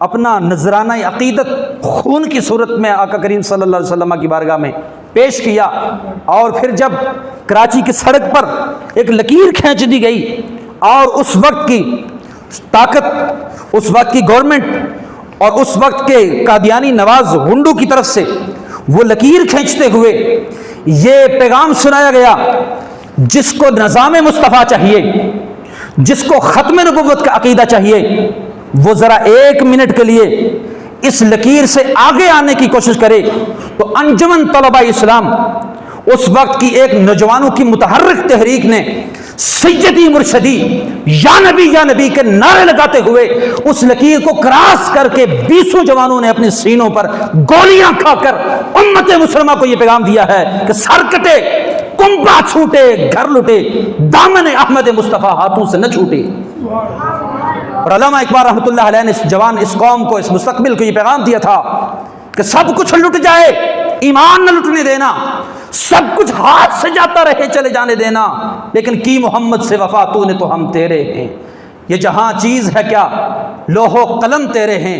اپنا نذرانہ عقیدت خون کی صورت میں آقا کریم صلی اللہ علیہ وسلم کی بارگاہ میں پیش کیا، اور پھر جب کراچی کی سڑک پر ایک لکیر کھینچ دی گئی اور اس وقت کی طاقت، اس وقت کی گورنمنٹ اور اس وقت کے قادیانی نواز ہنڈو کی طرف سے وہ لکیر کھینچتے ہوئے یہ پیغام سنایا گیا، جس کو نظام مصطفیٰ چاہیے، جس کو ختم نبوت کا عقیدہ چاہیے، وہ ذرا ایک منٹ کے لیے اس لکیر سے آگے آنے کی کوشش کرے۔ تو انجمن طلبہ اسلام اس وقت کی ایک نوجوانوں کی متحرک تحریک نے سیدی مرشدی یا نبی کے نعرے لگاتے ہوئے اس لکیر کو کراس کر کے 20 جوانوں نے اپنے سینوں پر گولیاں کھا کر امت مسلمہ کو یہ پیغام دیا ہے کہ سر کٹے، کنبا چھوٹے، گھر لٹے، دامن احمد مصطفیٰ ہاتھوں سے نہ چھوٹے۔ اور علامہ اقبال رحمۃ اللہ علیہ نے اس قوم کو، اس مستقبل کو یہ پیغام دیا تھا کہ سب کچھ لٹ جائے، ایمان نہ لٹنے دینا، سب کچھ ہاتھ سے جاتا رہے چلے جانے دینا، لیکن کی محمد سے وفا تو نے تو ہم تیرے ہیں، یہ جہاں چیز ہے کیا لوح و قلم تیرے ہیں،